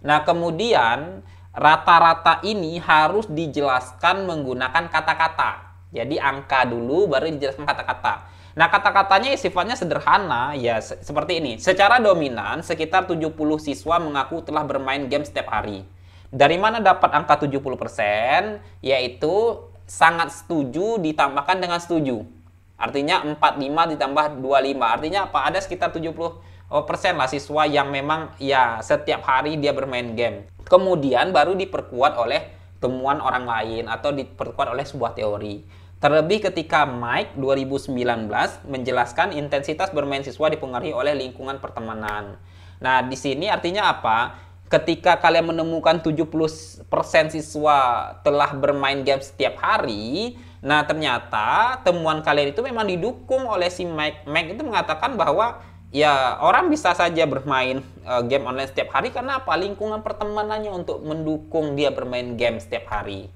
Nah, kemudian rata-rata ini harus dijelaskan menggunakan kata-kata. Jadi angka dulu baru dijelaskan kata-kata. Nah, kata-katanya sifatnya sederhana, ya seperti ini. Secara dominan, sekitar 70 siswa mengaku telah bermain game setiap hari. Dari mana dapat angka 70%? Yaitu sangat setuju ditambahkan dengan setuju. Artinya 45 ditambah 25. Artinya apa? Ada sekitar 70% lah siswa yang memang ya setiap hari dia bermain game. Kemudian baru diperkuat oleh temuan orang lain atau diperkuat oleh sebuah teori. Terlebih ketika Mike 2019 menjelaskan intensitas bermain siswa dipengaruhi oleh lingkungan pertemanan. Nah, di sini artinya apa? Ketika kalian menemukan 70% siswa telah bermain game setiap hari, nah ternyata temuan kalian itu memang didukung oleh si Mike. Mike itu mengatakan bahwa ya orang bisa saja bermain game online setiap hari karena apa? Lingkungan pertemanannya untuk mendukung dia bermain game setiap hari.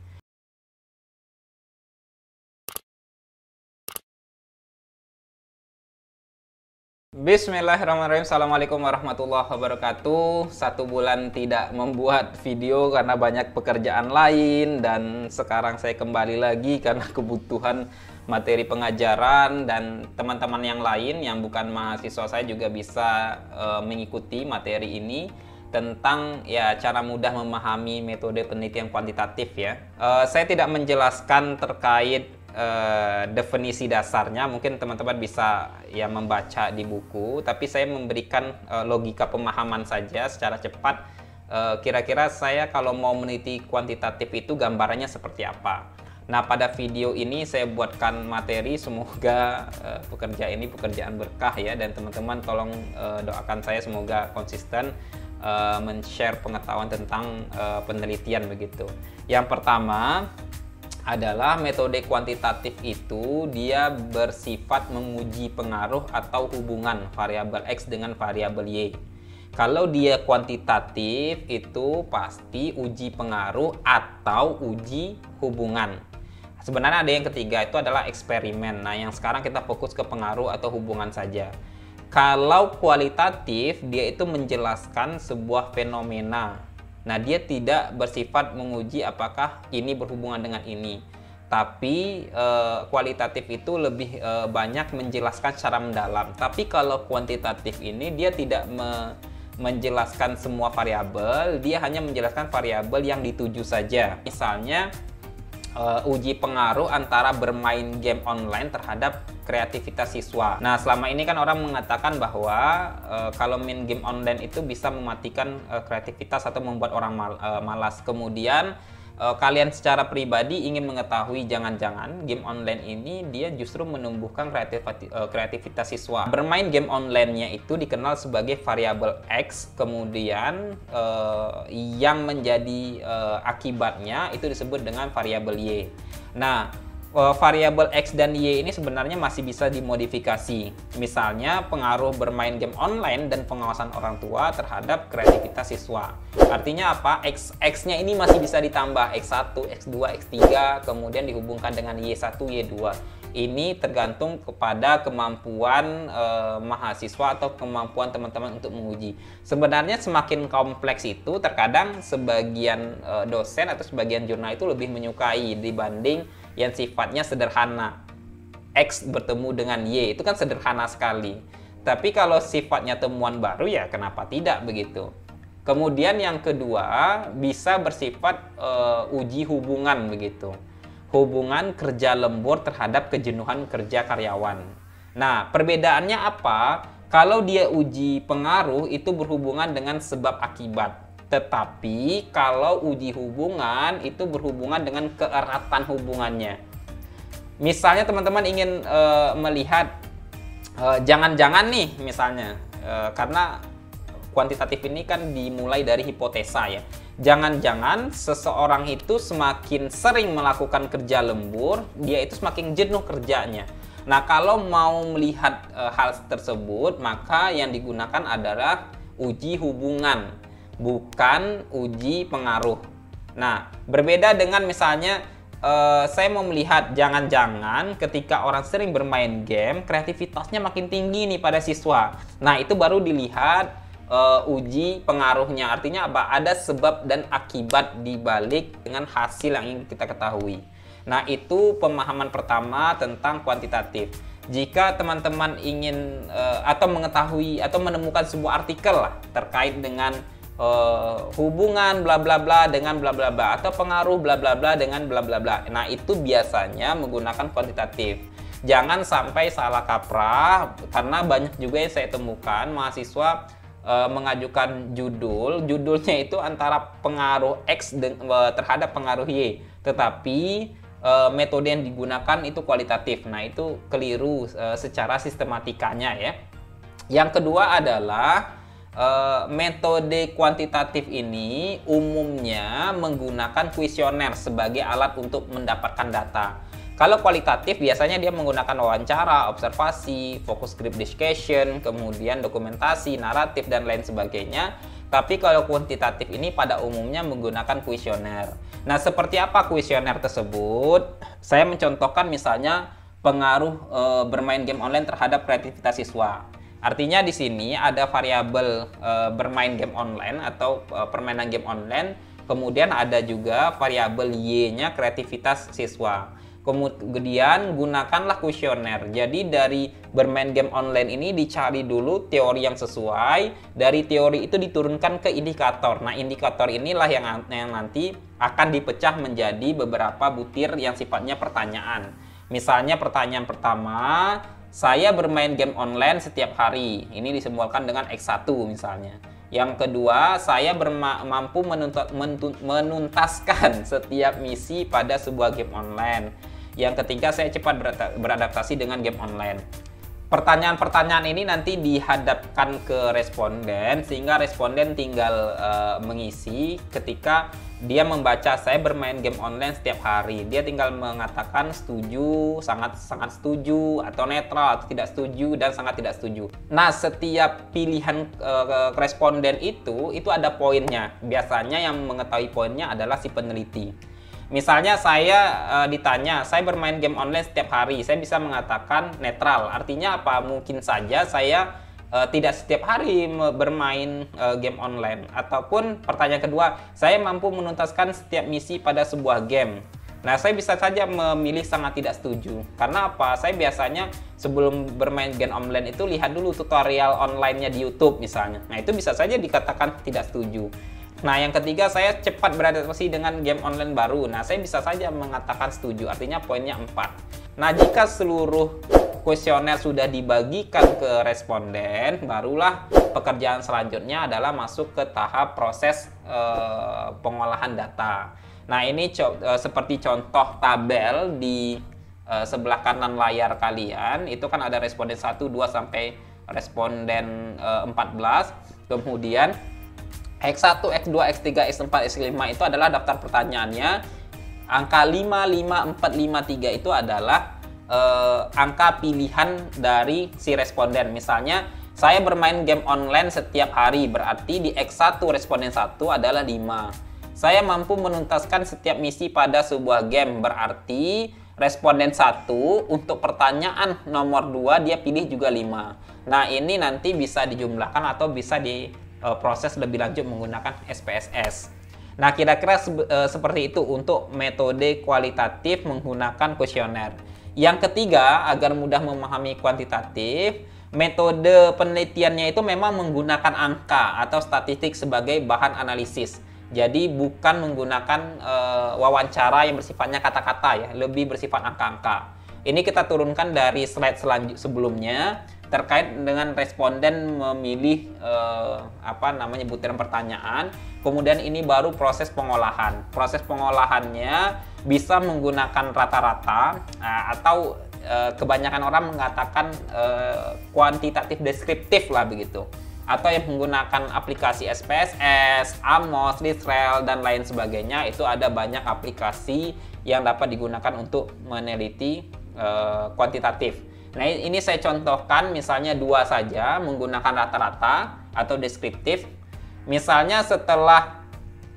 Bismillahirrahmanirrahim. Assalamualaikum warahmatullahi wabarakatuh. 1 bulan tidak membuat video karena banyak pekerjaan lain, dan sekarang saya kembali lagi karena kebutuhan materi pengajaran, dan teman-teman yang lain yang bukan mahasiswa saya juga bisa mengikuti materi ini tentang ya cara mudah memahami metode penelitian kuantitatif ya. Saya tidak menjelaskan terkait definisi dasarnya, mungkin teman-teman bisa ya membaca di buku, tapi saya memberikan logika pemahaman saja secara cepat. Kira-kira saya kalau mau meneliti kuantitatif itu gambarannya seperti apa. Nah, pada video ini saya buatkan materi, semoga pekerjaan ini pekerjaan berkah ya, dan teman-teman tolong doakan saya semoga konsisten men-share pengetahuan tentang penelitian begitu. Yang pertama adalah metode kuantitatif itu dia bersifat menguji pengaruh atau hubungan variabel X dengan variabel Y. Kalau dia kuantitatif itu pasti uji pengaruh atau uji hubungan. Sebenarnya ada yang ketiga, itu adalah eksperimen. Nah, yang sekarang kita fokus ke pengaruh atau hubungan saja. Kalau kualitatif, dia itu menjelaskan sebuah fenomena. Nah, dia tidak bersifat menguji apakah ini berhubungan dengan ini. Tapi kualitatif itu lebih banyak menjelaskan secara mendalam. Tapi kalau kuantitatif ini dia tidak menjelaskan semua variabel, dia hanya menjelaskan variabel yang dituju saja. Misalnya uji pengaruh antara bermain game online terhadap kreativitas siswa. Nah, selama ini kan orang mengatakan bahwa kalau main game online itu bisa mematikan kreativitas atau membuat orang malas. Kemudian kalian secara pribadi ingin mengetahui jangan-jangan game online ini dia justru menumbuhkan kreativitas siswa. Bermain game online-nya itu dikenal sebagai variabel X, kemudian yang menjadi akibatnya itu disebut dengan variabel Y. Nah, variabel X dan Y ini sebenarnya masih bisa dimodifikasi. Misalnya pengaruh bermain game online dan pengawasan orang tua terhadap kreativitas siswa. Artinya apa? X-nya ini masih bisa ditambah X1, X2, X3, kemudian dihubungkan dengan Y1, Y2. Ini tergantung kepada kemampuan mahasiswa atau kemampuan teman-teman untuk menguji. Sebenarnya semakin kompleks itu terkadang sebagian dosen atau sebagian jurnal itu lebih menyukai dibanding yang sifatnya sederhana. X bertemu dengan Y itu kan sederhana sekali. Tapi kalau sifatnya temuan baru ya kenapa tidak begitu. Kemudian yang kedua bisa bersifat uji hubungan begitu. Hubungan kerja lembur terhadap kejenuhan kerja karyawan. Nah, perbedaannya apa? Kalau dia uji pengaruh itu berhubungan dengan sebab akibat. Tetapi kalau uji hubungan itu berhubungan dengan keeratan hubungannya. Misalnya teman-teman ingin melihat jangan-jangan nih misalnya, karena kuantitatif ini kan dimulai dari hipotesa ya. Jangan-jangan seseorang itu semakin sering melakukan kerja lembur, dia itu semakin jenuh kerjanya. Nah, kalau mau melihat hal tersebut, maka yang digunakan adalah uji hubungan, bukan uji pengaruh. Nah, berbeda dengan misalnya saya mau melihat jangan-jangan ketika orang sering bermain game, kreativitasnya makin tinggi nih pada siswa. Nah, itu baru dilihat uji pengaruhnya. Artinya apa? Ada sebab dan akibat di balik dengan hasil yang ingin kita ketahui. Nah, itu pemahaman pertama tentang kuantitatif. Jika teman-teman ingin atau mengetahui atau menemukan sebuah artikel lah terkait dengan hubungan bla bla bla dengan bla bla bla atau pengaruh bla bla bla dengan bla bla bla. Nah, itu biasanya menggunakan kuantitatif. Jangan sampai salah kaprah, karena banyak juga yang saya temukan mahasiswa mengajukan judulnya itu antara pengaruh X terhadap pengaruh Y, tetapi metode yang digunakan itu kualitatif. Nah, itu keliru secara sistematikanya ya. Yang kedua adalah metode kuantitatif ini umumnya menggunakan kuesioner sebagai alat untuk mendapatkan data. Kalau kualitatif biasanya dia menggunakan wawancara, observasi, focus group discussion, kemudian dokumentasi, naratif, dan lain sebagainya. Tapi kalau kuantitatif ini pada umumnya menggunakan kuesioner. Nah, seperti apa kuesioner tersebut? Saya mencontohkan misalnya pengaruh bermain game online terhadap kreativitas siswa. Artinya di sini ada variabel bermain game online atau permainan game online, kemudian ada juga variabel Y-nya kreativitas siswa. Kemudian gunakanlah kuesioner. Jadi dari bermain game online ini dicari dulu teori yang sesuai. Dari teori itu diturunkan ke indikator. Nah, indikator inilah yang nanti akan dipecah menjadi beberapa butir yang sifatnya pertanyaan. Misalnya pertanyaan pertama, saya bermain game online setiap hari. Ini disimbolkan dengan X1 misalnya. Yang kedua, saya mampu menuntaskan setiap misi pada sebuah game online. Yang ketiga, saya cepat beradaptasi dengan game online. Pertanyaan-pertanyaan ini nanti dihadapkan ke responden, sehingga responden tinggal mengisi. Ketika dia membaca saya bermain game online setiap hari, dia tinggal mengatakan setuju, sangat setuju, atau netral, atau tidak setuju, dan sangat tidak setuju. Nah, setiap pilihan responden itu ada poinnya. Biasanya yang mengetahui poinnya adalah si peneliti. Misalnya saya ditanya, saya bermain game online setiap hari, saya bisa mengatakan netral. Artinya apa? Mungkin saja saya tidak setiap hari bermain game online. Ataupun pertanyaan kedua, saya mampu menuntaskan setiap misi pada sebuah game. Nah, saya bisa saja memilih sangat tidak setuju. Karena apa? Saya biasanya sebelum bermain game online itu lihat dulu tutorial online-nya di YouTube misalnya. Nah, itu bisa saja dikatakan tidak setuju. Nah, yang ketiga, saya cepat beradaptasi dengan game online baru. Nah, saya bisa saja mengatakan setuju, artinya poinnya 4. Nah, jika seluruh kuesioner sudah dibagikan ke responden, barulah pekerjaan selanjutnya adalah masuk ke tahap proses pengolahan data. Nah, ini seperti contoh tabel di sebelah kanan layar kalian. Itu kan ada responden 1, 2, sampai responden 14. Kemudian X1, X2, X3, X4, X5 itu adalah daftar pertanyaannya. Angka 5, 5, 4, 5, 3 itu adalah angka pilihan dari si responden. Misalnya, saya bermain game online setiap hari, berarti di X1 responden 1 adalah 5. Saya mampu menuntaskan setiap misi pada sebuah game, berarti responden 1 untuk pertanyaan nomor 2 dia pilih juga 5. Nah, ini nanti bisa dijumlahkan atau bisa proses lebih lanjut menggunakan SPSS. Nah, kira-kira seperti itu untuk metode kualitatif menggunakan kuesioner. Yang ketiga, agar mudah memahami kuantitatif, metode penelitiannya itu memang menggunakan angka atau statistik sebagai bahan analisis. Jadi bukan menggunakan wawancara yang bersifatnya kata-kata ya, lebih bersifat angka-angka. Ini kita turunkan dari slide sebelumnya terkait dengan responden memilih butiran pertanyaan. Kemudian ini baru proses pengolahan. Proses pengolahannya bisa menggunakan rata-rata atau kebanyakan orang mengatakan kuantitatif deskriptif lah begitu. Atau yang menggunakan aplikasi SPSS, Amos, Listral, dan lain sebagainya. Itu ada banyak aplikasi yang dapat digunakan untuk meneliti kuantitatif. Nah, ini saya contohkan misalnya 2 saja menggunakan rata-rata atau deskriptif. Misalnya setelah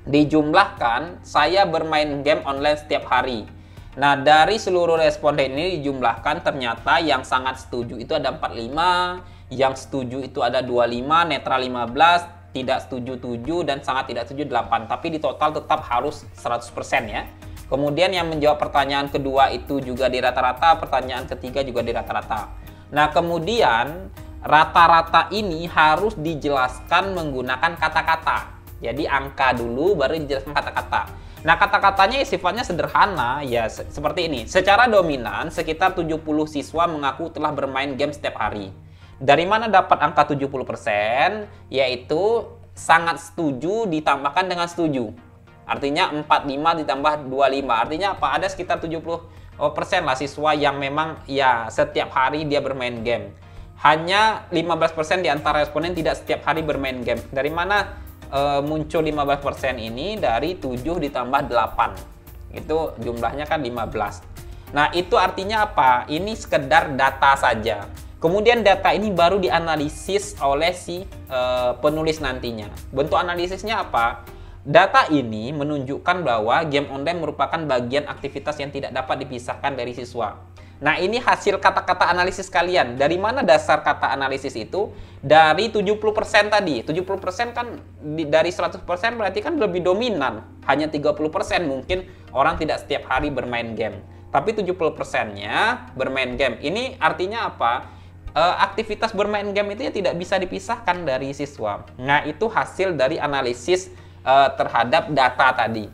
dijumlahkan, saya bermain game online setiap hari. Nah, dari seluruh responden ini dijumlahkan, ternyata yang sangat setuju itu ada 45, Yang setuju itu ada 25, netral 15, tidak setuju 7, dan sangat tidak setuju 8. Tapi di total tetap harus 100% ya. Kemudian yang menjawab pertanyaan kedua itu juga di rata-rata, pertanyaan ketiga juga di rata-rata. Nah, kemudian rata-rata ini harus dijelaskan menggunakan kata-kata. Jadi angka dulu baru dijelaskan kata-kata. Nah, kata-katanya sifatnya sederhana ya, seperti ini. Secara dominan sekitar 70 siswa mengaku telah bermain game setiap hari. Dari mana dapat angka 70%? Yaitu sangat setuju ditambahkan dengan setuju. Artinya 45 ditambah 25. Artinya apa? Ada sekitar 70% lah siswa yang memang ya setiap hari dia bermain game. Hanya 15% di antara responden tidak setiap hari bermain game. Dari mana muncul 15% ini? Dari 7 ditambah 8. Itu jumlahnya kan 15. Nah, itu artinya apa? Ini sekedar data saja. Kemudian data ini baru dianalisis oleh si penulis nantinya. Bentuk analisisnya apa? Data ini menunjukkan bahwa game online merupakan bagian aktivitas yang tidak dapat dipisahkan dari siswa. Nah, ini hasil kata-kata analisis kalian. Dari mana dasar kata analisis itu? Dari 70% tadi. 70% kan dari 100% berarti kan lebih dominan. Hanya 30% mungkin orang tidak setiap hari bermain game. Tapi 70%-nya bermain game. Ini artinya apa? Aktivitas bermain game itu ya tidak bisa dipisahkan dari siswa. Nah, itu hasil dari analisis terhadap data tadi.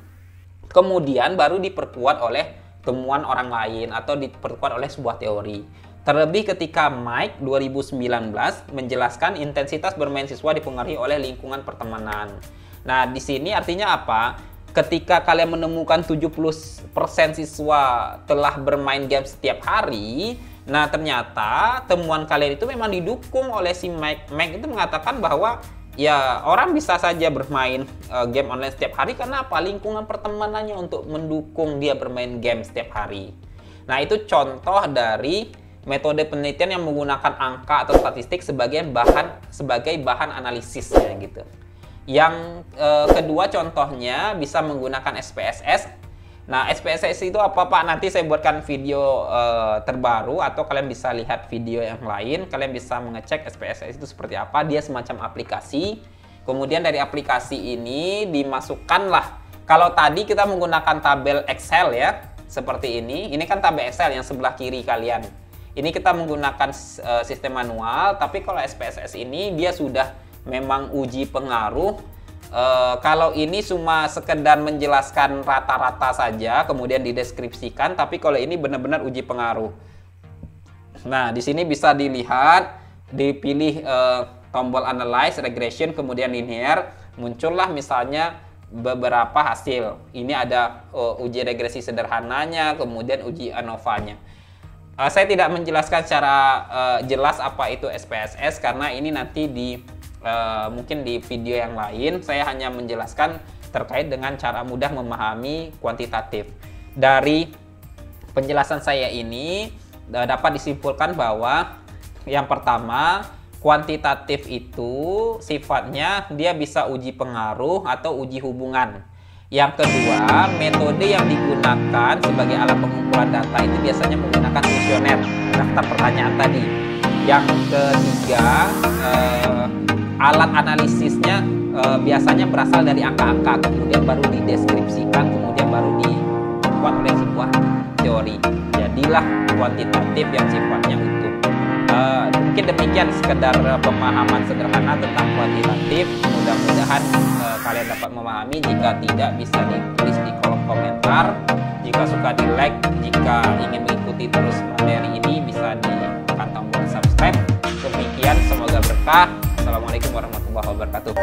Kemudian baru diperkuat oleh temuan orang lain atau diperkuat oleh sebuah teori. Terlebih ketika Mike 2019 menjelaskan intensitas bermain siswa dipengaruhi oleh lingkungan pertemanan. Nah, di sini artinya apa? Ketika kalian menemukan 70% siswa telah bermain game setiap hari, nah ternyata temuan kalian itu memang didukung oleh si Mike. Mike itu mengatakan bahwa ya orang bisa saja bermain game online setiap hari karena apa? Lingkungan pertemanannya untuk mendukung dia bermain game setiap hari. Nah, itu contoh dari metode penelitian yang menggunakan angka atau statistik sebagai bahan analisisnya gitu. Yang kedua contohnya bisa menggunakan SPSS. Nah, SPSS itu apa Pak? Nanti saya buatkan video terbaru atau kalian bisa lihat video yang lain. Kalian bisa mengecek SPSS itu seperti apa. Dia semacam aplikasi. Kemudian dari aplikasi ini dimasukkanlah. Kalau tadi kita menggunakan tabel Excel ya, seperti ini. Ini kan tabel Excel yang sebelah kiri kalian. Ini kita menggunakan sistem manual. Tapi kalau SPSS ini dia sudah memang uji pengaruh. Kalau ini cuma sekedar menjelaskan rata-rata saja, kemudian dideskripsikan. Tapi kalau ini benar-benar uji pengaruh. Nah, di sini bisa dilihat, dipilih tombol analyze, regression, kemudian linear, muncullah misalnya beberapa hasil. Ini ada uji regresi sederhananya, kemudian uji ANOVA-nya. Saya tidak menjelaskan secara jelas apa itu SPSS karena ini nanti mungkin di video yang lain. Saya hanya menjelaskan terkait dengan cara mudah memahami kuantitatif. Dari penjelasan saya ini dapat disimpulkan bahwa yang pertama, kuantitatif itu sifatnya dia bisa uji pengaruh atau uji hubungan. Yang kedua, metode yang digunakan sebagai alat pengumpulan data itu biasanya menggunakan kuesioner, daftar pertanyaan tadi. Yang ketiga, alat analisisnya biasanya berasal dari angka-angka, kemudian baru dideskripsikan, kemudian baru dibuat oleh sebuah teori. Jadilah kuantitatif yang sifatnya utuh. Mungkin demikian sekedar pemahaman sederhana tentang kuantitatif. Mudah-mudahan kalian dapat memahami. Jika tidak, bisa ditulis di kolom komentar. Jika suka di like, jika ingin mengikuti terus materi ini bisa ditekan tombol subscribe. Demikian, semoga berkah. Assalamualaikum warahmatullahi wabarakatuh.